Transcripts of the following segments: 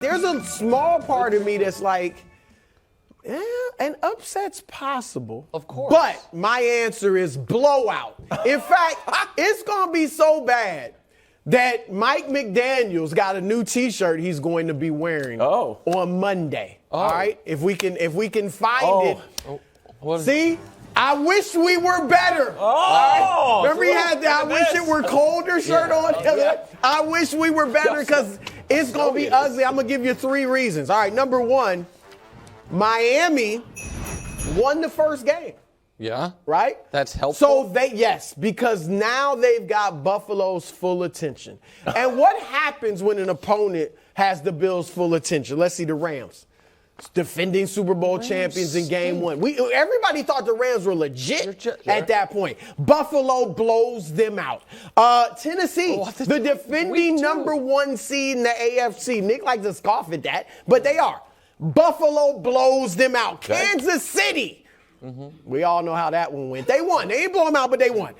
There's a small part of me that's like, yeah, an upset's possible. Of course. But my answer is blowout. In fact, it's going to be so bad that Mike McDaniel's got a new T-shirt he's going to be wearing on Monday. All right? If we can find it. See? I wish we were better. Right? Remember he had the I wish it were colder shirt on? Yeah. I wish we were better because it's going to be ugly. I'm going to give you 3 reasons. All right, number 1, Miami won the first game. Yeah. Right? That's helpful. So because now they've got Buffalo's full attention. And what happens when an opponent has the Bills' full attention? Let's see the Rams. Defending Super Bowl champions in game 1. Everybody thought the Rams were legit at that point. Buffalo blows them out. Tennessee, the defending number 1 seed in the AFC. Nick likes to scoff at that, but they are. Buffalo blows them out. Okay. Kansas City. We all know how that one went. They won. They didn't blow them out, but they won.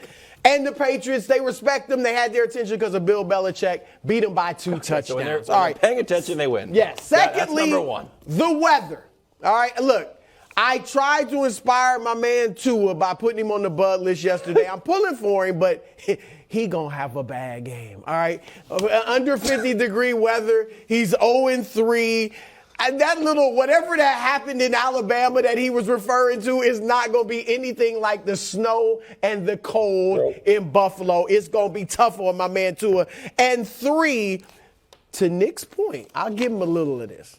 And the Patriots, they respect them. They had their attention because of Bill Belichick. Beat them by 2 touchdowns. So when they're paying attention, they win. Yes. Secondly, that's number 1. The weather. All right. Look, I tried to inspire my man Tua by putting him on the Bud list yesterday. I'm pulling for him, but he going to have a bad game. All right. Under 50-degree weather. He's 0-3. And that little whatever that happened in Alabama that he was referring to is not going to be anything like the snow and the cold in Buffalo. It's going to be tough on my man Tua. And 3, to Nick's point, I'll give him a little of this.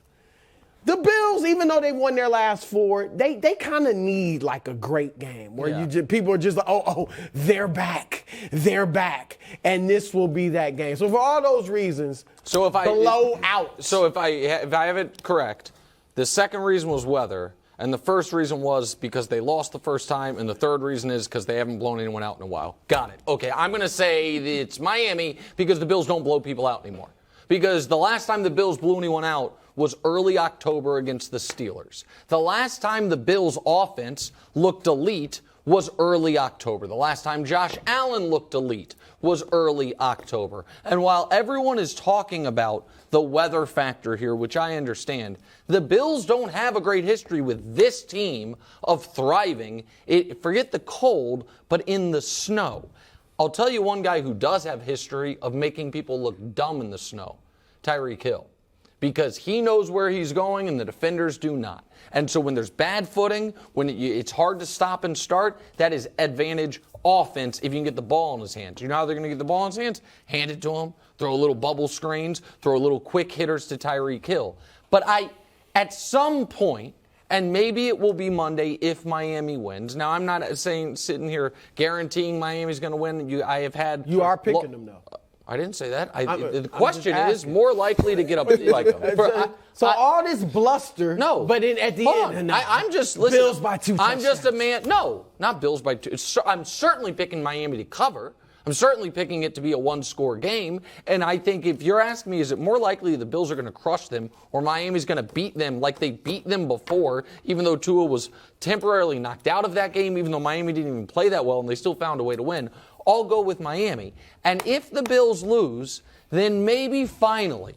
The Bills, even though they won their last 4, they kind of need like a great game where people are just like, they're back, and this will be that game. So for all those reasons, blowout. So if I have it correct, the second reason was weather, and the first reason was because they lost the first time, and the third reason is because they haven't blown anyone out in a while. Got it. Okay, I'm going to say it's Miami because the Bills don't blow people out anymore. Because the last time the Bills blew anyone out was early October against the Steelers. The last time the Bills' offense looked elite was early October. The last time Josh Allen looked elite was early October. And while everyone is talking about the weather factor here, which I understand, the Bills don't have a great history with this team of thriving, forget the cold, but in the snow. I'll tell you one guy who does have history of making people look dumb in the snow, Tyreek Hill. Because he knows where he's going and the defenders do not. And so when there's bad footing, when it's hard to stop and start, that is advantage offense if you can get the ball in his hands. You know how they're going to get the ball in his hands? Hand it to him, throw a little bubble screens, throw a little quick hitters to Tyreek Hill. But at some point, and maybe it will be Monday if Miami wins. Now, I'm not sitting here guaranteeing Miami's going to win. You are picking them, though. I didn't say that. The question is more likely to get up like them. So all this bluster. No. But at the end. No. I'm just listening. Bills by 2 touchdowns. I'm just a man. No, not Bills by 2. I'm certainly picking Miami to cover. I'm certainly picking it to be a 1-score game. And I think if you're asking me, is it more likely the Bills are going to crush them or Miami's going to beat them like they beat them before, even though Tua was temporarily knocked out of that game, even though Miami didn't even play that well and they still found a way to win? I'll go with Miami. And if the Bills lose, then maybe finally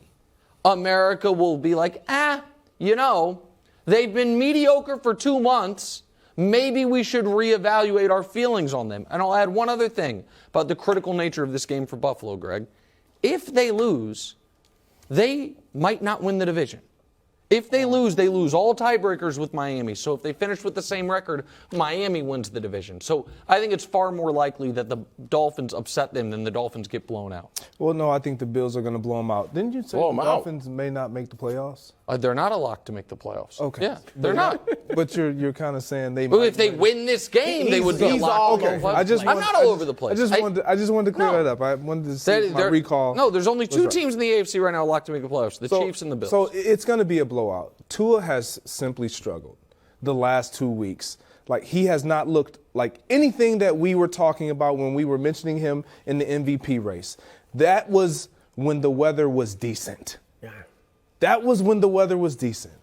America will be like, they've been mediocre for 2 months. Maybe we should reevaluate our feelings on them. And I'll add one other thing about the critical nature of this game for Buffalo, Greg. If they lose, they might not win the division. If they lose all tiebreakers with Miami. So if they finish with the same record, Miami wins the division. So I think it's far more likely that the Dolphins upset them than the Dolphins get blown out. Well, no, I think the Bills are going to blow them out. Didn't you say the Dolphins may not make the playoffs? They're not a lock to make the playoffs. Okay. Yeah, they're not. But you're kind of saying they might. Well, if they win this game, they would be a lock. Okay. I'm not all over the place. I just wanted to clear that up. I wanted to see my recall. No, there's only 2 teams in the AFC right now locked to make the playoffs, the Chiefs and the Bills. So it's going to be a blowout. Tua has simply struggled the last 2 weeks. Like, he has not looked like anything that we were talking about when we were mentioning him in the MVP race. That was when the weather was decent. Yeah. That was when the weather was decent.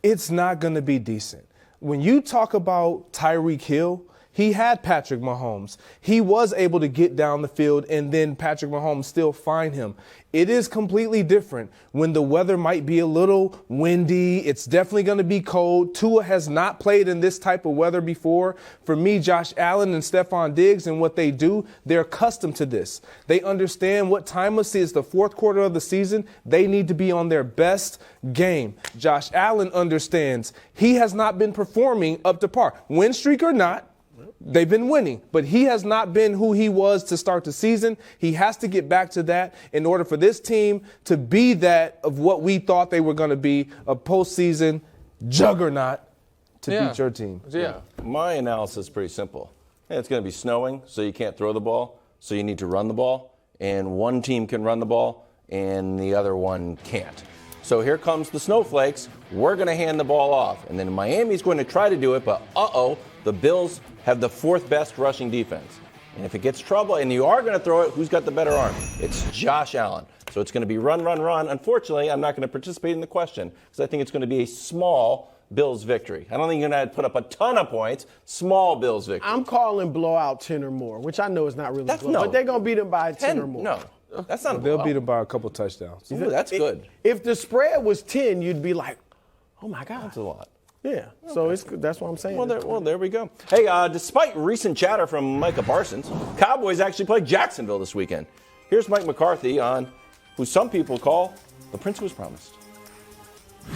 It's not going to be decent. When you talk about Tyreek Hill, He had Patrick Mahomes. He was able to get down the field, and then Patrick Mahomes still find him. It is completely different when the weather might be a little windy. It's definitely going to be cold. Tua has not played in this type of weather before. For me, Josh Allen and Stephon Diggs and what they do, they're accustomed to this. They understand what time of season, it's the fourth quarter of the season. They need to be on their best game. Josh Allen understands he has not been performing up to par. Win streak or not, they've been winning, but he has not been who he was to start the season. He has to get back to that in order for this team to be that of what we thought they were going to be, a postseason juggernaut to beat your team. Yeah. My analysis is pretty simple. It's going to be snowing, so you can't throw the ball, so you need to run the ball, and one team can run the ball, and the other one can't. So here comes the snowflakes. We're going to hand the ball off, and then Miami's going to try to do it, but the Bills have the fourth best rushing defense. And if it gets trouble and you are going to throw it, who's got the better arm? It's Josh Allen. So it's going to be run, run, run. Unfortunately, I'm not going to participate in the question because I think it's going to be a small Bills victory. I don't think you're going to put up a ton of points. Small Bills victory. I'm calling blowout 10 or more, which I know is not really but they're going to beat them by 10 or more. No, that's not. They'll beat them by a couple touchdowns. Ooh, that's good. If the spread was 10, you'd be like, oh, my God. That's a lot. Yeah, so that's what I'm saying. Well, there we go. Hey, despite recent chatter from Micah Parsons, Cowboys actually play Jacksonville this weekend. Here's Mike McCarthy on who some people call the Prince Who Was Promised.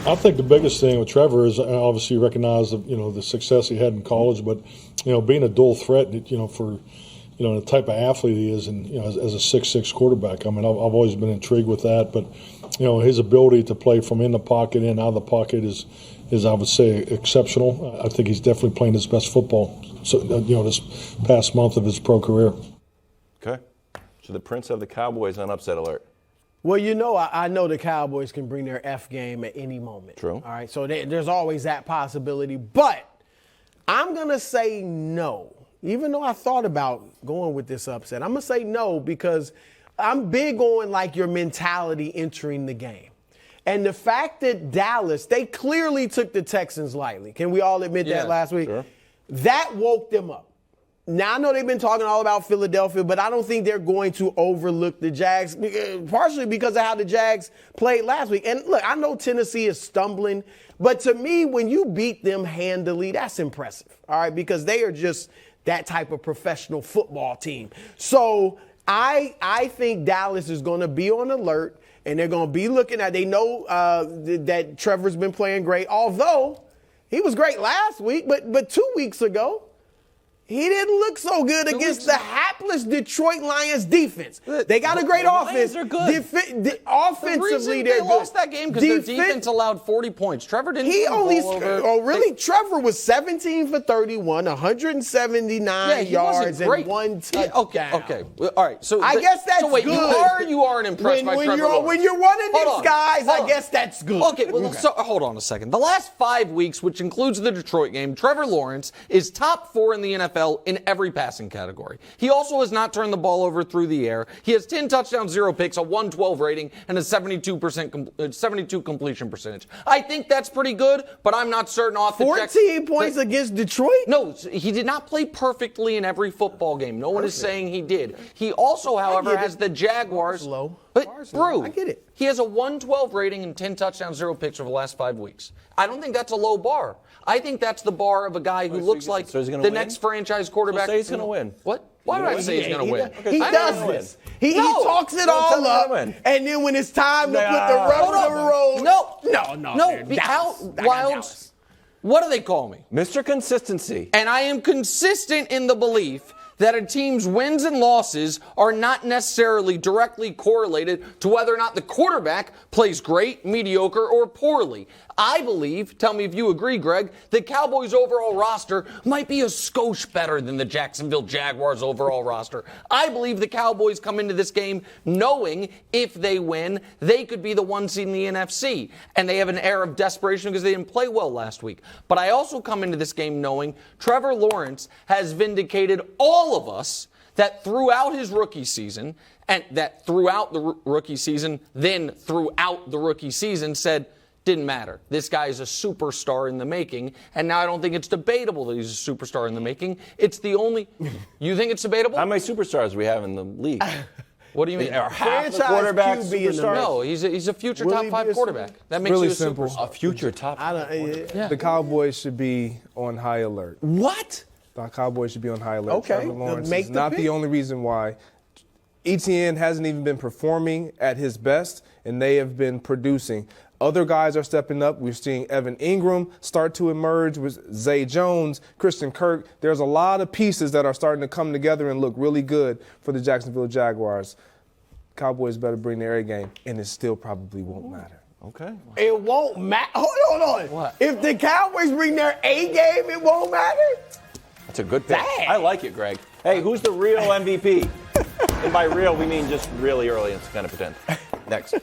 I think the biggest thing with Trevor is obviously recognize the success he had in college, but being a dual threat, for the type of athlete he is, and as a 6'6" quarterback. I mean, I've always been intrigued with that, but his ability to play from in the pocket and out of the pocket is I would say exceptional. I think he's definitely playing his best football. So this past month of his pro career. Okay, so the Prince of the Cowboys on upset alert. Well, I know the Cowboys can bring their F game at any moment. True. All right, so there's always that possibility. But I'm going to say no, even though I thought about going with this upset. I'm going to say no because I'm big on, your mentality entering the game. And the fact that Dallas, they clearly took the Texans lightly. Can we all admit that last week? Sure. That woke them up. Now, I know they've been talking all about Philadelphia, but I don't think they're going to overlook the Jags, partially because of how the Jags played last week. And look, I know Tennessee is stumbling, but to me, when you beat them handily, that's impressive, all right, because they are just that type of professional football team. So I think Dallas is going to be on alert, and they're going to be looking at, they know that Trevor's been playing great, although he was great last week, but 2 weeks ago, he didn't look so good against the hapless Detroit Lions defense. They got a great offense. They're good. Offensively, they're good. They lost that game because their defense allowed 40 points. Trevor didn't turn the ball over. Oh, really? Trevor was 17 for 31, 179 yards, and one touchdown. Okay. All right. So I guess that's good. You aren't impressed by Trevor Lawrence. When you're one of these guys, I guess that's good. Okay. Well, so hold on a second. The last 5 weeks, which includes the Detroit game, Trevor Lawrence is top 4 in the NFL in every passing category. He also has not turned the ball over through the air. He has 10 touchdowns, 0 picks, a 112 rating, and a 72 completion percentage. I think that's pretty good, but I'm not certain off the 14 points against Detroit? No, he did not play perfectly in every football game. No one is saying he did. He also, however, has the Jaguars. But, Brew, I get it. He has a 112 rating and 10 touchdowns, 0 picks over the last 5 weeks. I don't think that's a low bar. I think that's the bar of a guy who looks like the next franchise quarterback. Say he's going to win. What? Why would I say he's going to win? He does this. He talks it all up, and then when it's time to put the rubber on the road. No. What do they call me? Mr. Consistency. And I am consistent in the belief that a team's wins and losses are not necessarily directly correlated to whether or not the quarterback plays great, mediocre, or poorly. I believe, tell me if you agree, Greg, the Cowboys' overall roster might be a skosh better than the Jacksonville Jaguars' overall roster. I believe the Cowboys come into this game knowing if they win, they could be the 1 seed in the NFC. And they have an air of desperation because they didn't play well last week. But I also come into this game knowing Trevor Lawrence has vindicated all of us that throughout his rookie season, and that throughout the rookie season, then throughout the rookie season said, Didn't matter. This guy is a superstar in the making, and now I don't think it's debatable that he's a superstar in the making. It's the only. You think it's debatable? How many superstars do we have in the league? What do you mean? Are half the Franchise quarterbacks QB in the superstars? No, he's a future Will top he 5 be a quarterback. That makes Really you a simple. superstar. A future top. Yeah. The Cowboys should be on high alert. What? The Cowboys should be on high alert. Okay, Trevor Lawrence make is the not pick. the only reason why. ETN hasn't even been performing at his best, and they have been producing. Other guys are stepping up. We're seeing Evan Ingram start to emerge with Zay Jones, Christian Kirk. There's a lot of pieces that are starting to come together and look really good for the Jacksonville Jaguars. Cowboys better bring their A game, and it still probably won't matter. Okay. It won't matter. Hold on. What? If the Cowboys bring their A game, it won't matter? That's a good pick. Dang. I like it, Greg. Hey, who's the real MVP? And by real, we mean just really early and kind of pretend. Next.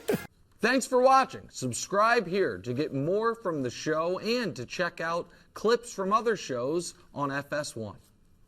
Thanks for watching. Subscribe here to get more from the show and to check out clips from other shows on FS1.